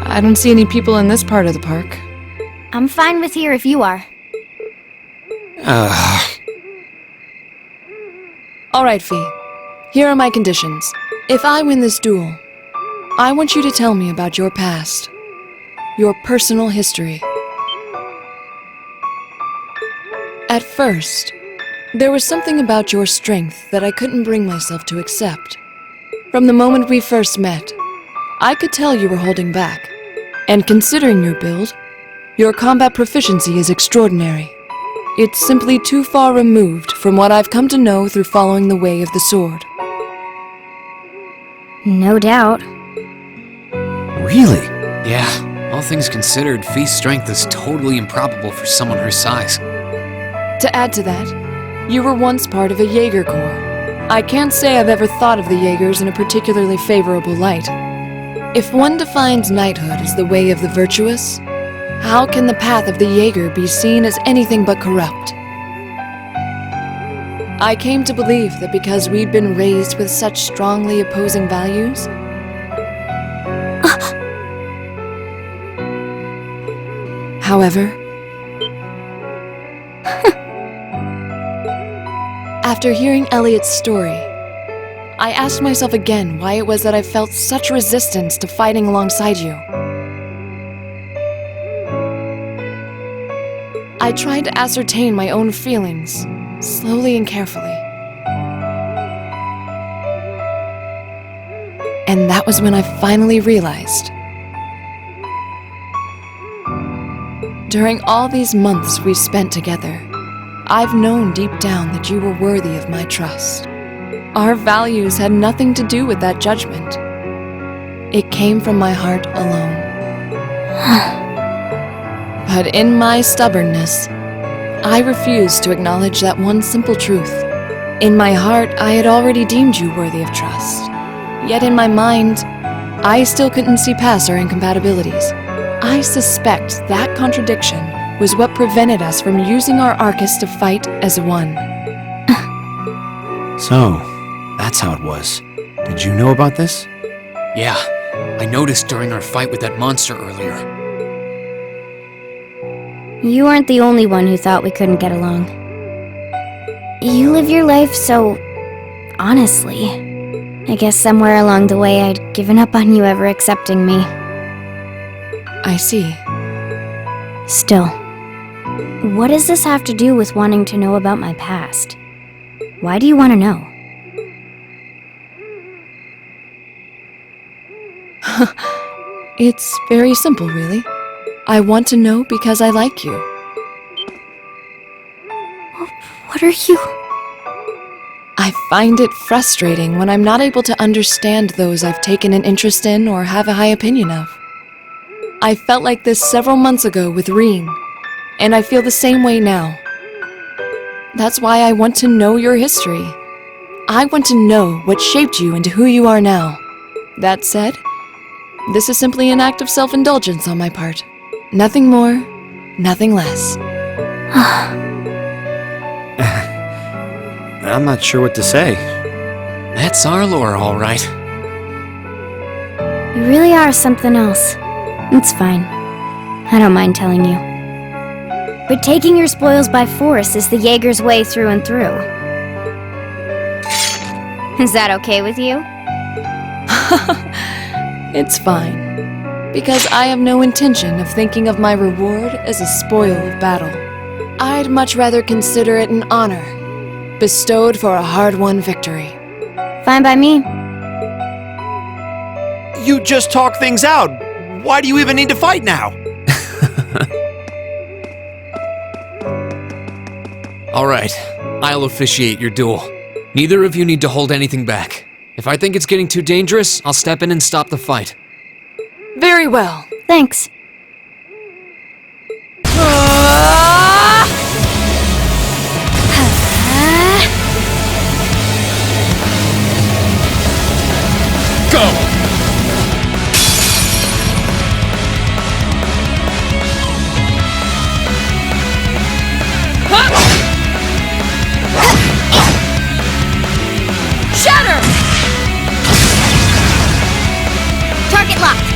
I don't see any people in this part of the park. I'm fine with here if you are. Alright, Fee. Here are my conditions. If I win this duel, I want you to tell me about your past. Your personal history. At first, there was something about your strength that I couldn't bring myself to accept. From the moment we first met, I could tell you were holding back. And considering your build, your combat proficiency is extraordinary. It's simply too far removed from what I've come to know through following the way of the sword. No doubt. Really? Yeah, all things considered, Fee's strength is totally improbable for someone her size. To add to that, you were once part of a Jaeger Corps. I can't say I've ever thought of the Jaegers in a particularly favorable light. If one defines knighthood as the way of the virtuous, how can the path of the Jaeger be seen as anything but corrupt? I came to believe that because we'd been raised with such strongly opposing values, however, after hearing Elliot's story, I asked myself again why it was that I felt such resistance to fighting alongside you. I tried to ascertain my own feelings, slowly and carefully. And that was when I finally realized. During all these months we spent together, I've known deep down that you were worthy of my trust. Our values had nothing to do with that judgment. It came from my heart alone. But in my stubbornness, I refused to acknowledge that one simple truth. In my heart, I had already deemed you worthy of trust. Yet in my mind, I still couldn't see past our incompatibilities. I suspect that contradiction was what prevented us from using our Arcus to fight as one. So, that's how it was. Did you know about this? Yeah, I noticed during our fight with that monster earlier. You aren't the only one who thought we couldn't get along. You live your life so honestly. I guess somewhere along the way I'd given up on you ever accepting me. I see. Still, what does this have to do with wanting to know about my past? Why do you want to know? It's very simple, really. I want to know because I like you. What are you? I find it frustrating when I'm not able to understand those I've taken an interest in or have a high opinion of. I felt like this several months ago with Reen, and I feel the same way now. That's why I want to know your history. I want to know what shaped you into who you are now. That said, this is simply an act of self-indulgence on my part. Nothing more, nothing less. I'm not sure what to say. That's our lore, all right. You really are something else. It's fine. I don't mind telling you. But taking your spoils by force is the Jaeger's way through and through. Is that okay with you? It's fine. Because I have no intention of thinking of my reward as a spoil of battle. I'd much rather consider it an honor, bestowed for a hard-won victory. Fine by me. You just talk things out. Why do you even need to fight now? All right, I'll officiate your duel. Neither of you need to hold anything back. If I think it's getting too dangerous, I'll step in and stop the fight. Very well. Thanks. Go! Shatter! Target locked.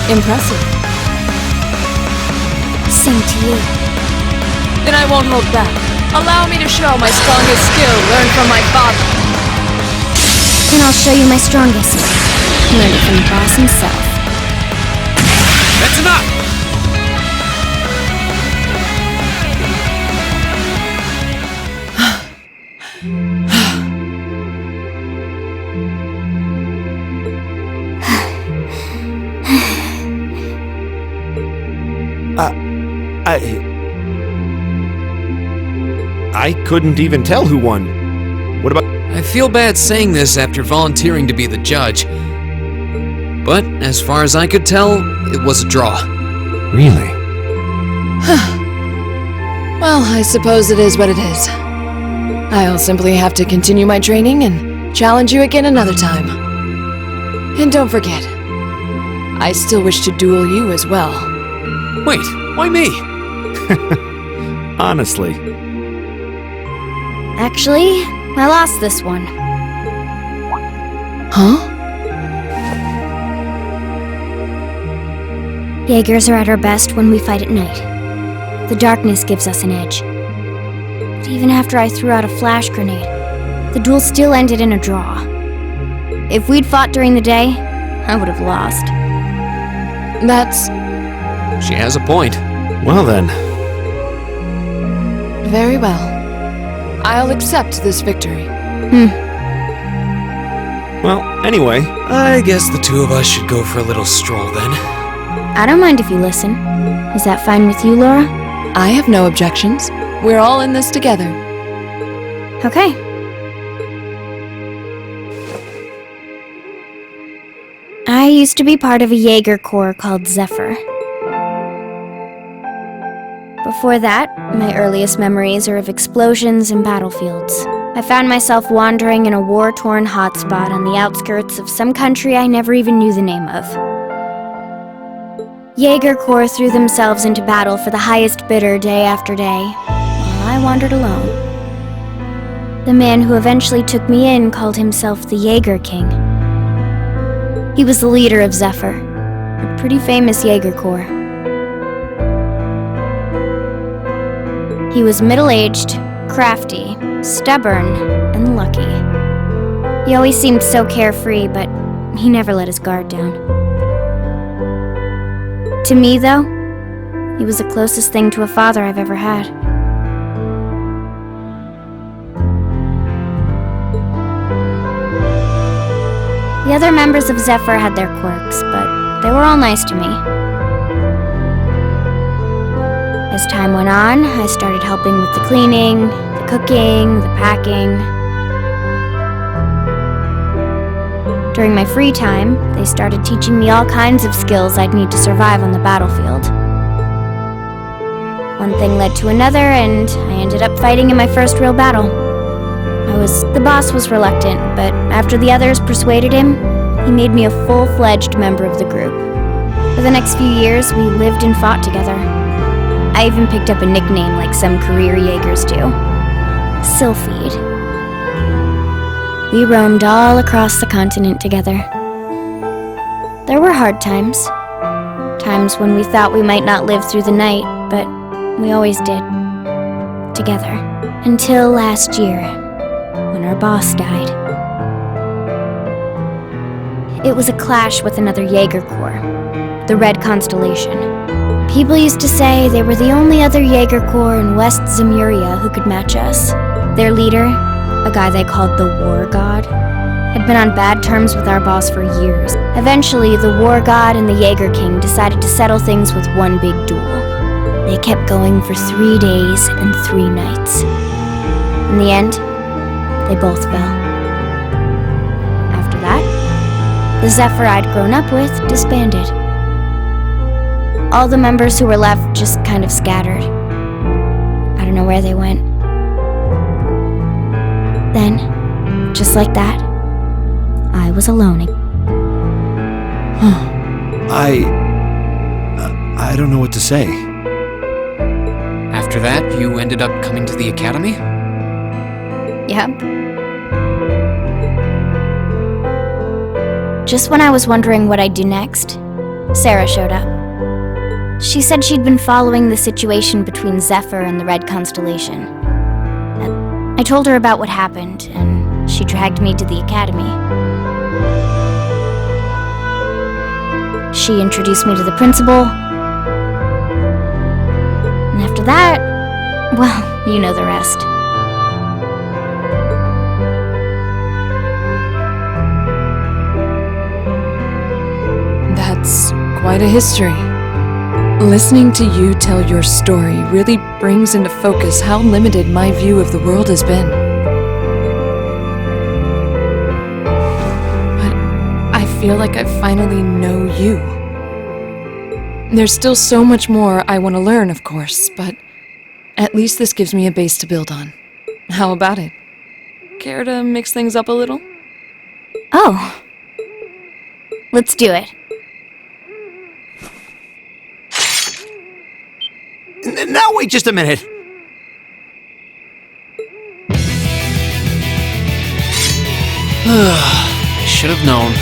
Impressive. Same to you. Then I won't hold back. Allow me to show my strongest skill learned from my father. Then I'll show you my strongest. Learn it from the boss himself. That's enough! I couldn't even tell who won. What about... I feel bad saying this after volunteering to be the judge. But as far as I could tell, it was a draw. Really? Well, I suppose it is what it is. I'll simply have to continue my training and challenge you again another time. And don't forget, I still wish to duel you as well. Wait, why me? Honestly. Actually, I lost this one. Huh? Jaegers are at our best when we fight at night. The darkness gives us an edge. But even after I threw out a flash grenade, the duel still ended in a draw. If we'd fought during the day, I would have lost. That's She has a point. Well then. very well. I'll accept this victory. Well, anyway. I guess the two of us should go for a little stroll then. I don't mind if you listen. Is that fine with you, Laura? I have no objections. We're all in this together. Okay. I used to be part of a Jaeger Corps called Zephyr. Before that, my earliest memories are of explosions and battlefields. I found myself wandering in a war-torn hotspot on the outskirts of some country I never even knew the name of. Jaeger Corps threw themselves into battle for the highest bidder day after day, while I wandered alone. The man who eventually took me in called himself the Jaeger King. He was the leader of Zephyr, a pretty famous Jaeger Corps. He was middle-aged, crafty, stubborn, and lucky. He always seemed so carefree, but he never let his guard down. To me, though, he was the closest thing to a father I've ever had. The other members of Zephyr had their quirks, but they were all nice to me. As time went on, I started helping with the cleaning, the cooking, the packing. During my free time, they started teaching me all kinds of skills I'd need to survive on the battlefield. One thing led to another, and I ended up fighting in my first real battle. The boss was reluctant, but after the others persuaded him, he made me a full-fledged member of the group. For the next few years, we lived and fought together. I even picked up a nickname like some career Jaegers do. Sylphide. We roamed all across the continent together. There were hard times. Times when we thought we might not live through the night, but we always did. Together. Until last year, when our boss died. It was a clash with another Jaeger Corps, the Red Constellation. People used to say they were the only other Jaeger Corps in West Zemuria who could match us. Their leader, a guy they called the War God, had been on bad terms with our boss for years. Eventually, the War God and the Jaeger King decided to settle things with one big duel. They kept going for 3 days and 3 nights. In the end, they both fell. After that, the Zephyr I'd grown up with disbanded. All the members who were left just kind of scattered. I don't know where they went. Then, just like that, I was alone again. I don't know what to say. After that, you ended up coming to the academy? Yep. Just when I was wondering what I'd do next, Sarah showed up. She said she'd been following the situation between Zephyr and the Red Constellation. I told her about what happened, and she dragged me to the academy. She introduced me to the principal. And after that, well, you know the rest. That's quite a history. Listening to you tell your story really brings into focus how limited my view of the world has been. But I feel like I finally know you. There's still so much more I want to learn, of course, but at least this gives me a base to build on. How about it? Care to mix things up a little? Oh. Let's do it. Now wait just a minute. I should have known.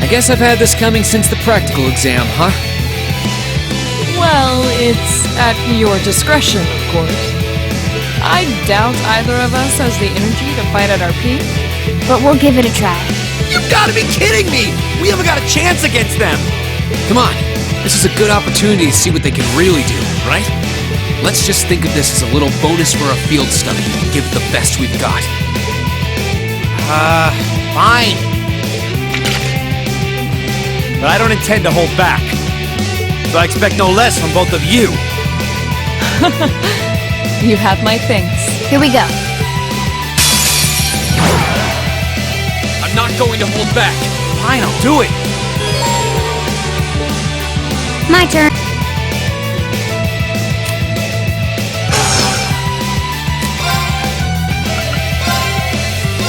I guess I've had this coming since the practical exam, huh? Well, it's at your discretion, of course. I doubt either of us has the energy to fight at our peak. But we'll give it a try. You've got to be kidding me! We haven't got a chance against them! Come on, this is a good opportunity to see what they can really do, right? Let's just think of this as a little bonus for our field study and give it the best we've got. Fine. But I don't intend to hold back. So I expect no less from both of you. You have my thanks. Here we go. I'm not going to hold back. Fine, I'll do it. My turn.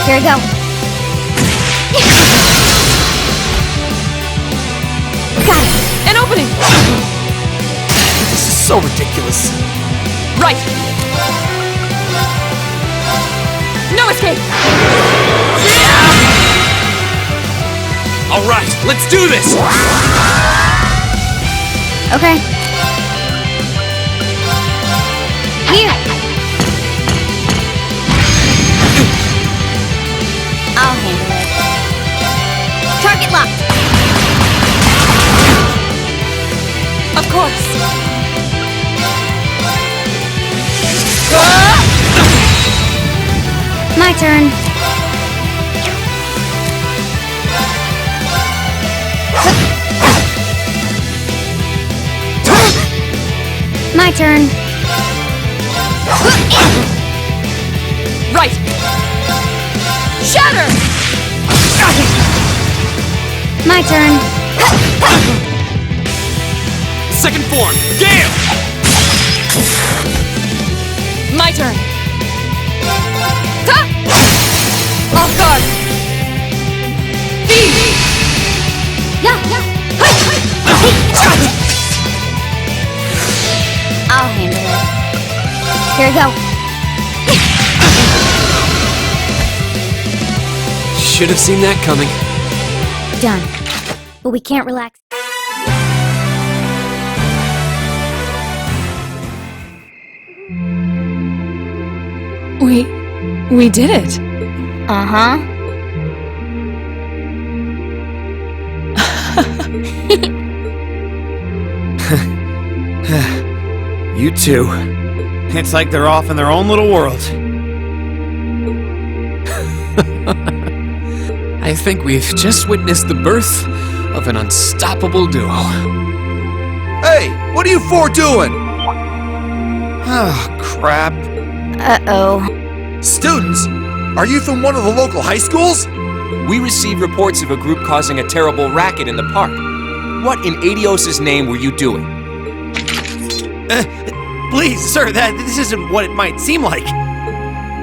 Here we go. Got it. An opening! This is so ridiculous. Right! No escape! All right, let's do this! Okay. Here. I'll handle it. Target locked. Of course! My turn. My turn. Right! Shatter! My turn. Second form, Gale! My turn! Ha! Off guard! Feed! I'll handle it. Here we go. Should have seen that coming. Done. But we can't relax. We did it. Uh-huh. You two. It's like they're off in their own little world. I think we've just witnessed the birth of an unstoppable duo. Hey, what are you four doing? Oh, crap. Uh-oh. Students, are you from one of the local high schools? We received reports of a group causing a terrible racket in the park. What in Adios' name were you doing? Please, sir, this isn't what it might seem like.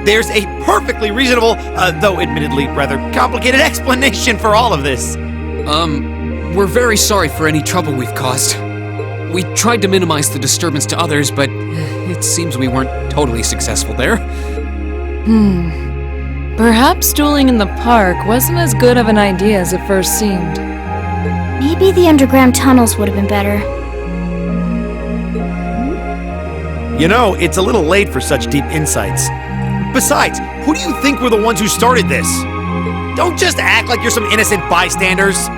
There's a perfectly reasonable, though admittedly rather complicated explanation for all of this. We're very sorry for any trouble we've caused. We tried to minimize the disturbance to others, but it seems we weren't totally successful there. Perhaps dueling in the park wasn't as good of an idea as it first seemed. Maybe the underground tunnels would have been better. You know, it's a little late for such deep insights. Besides, who do you think were the ones who started this? Don't just act like you're some innocent bystanders.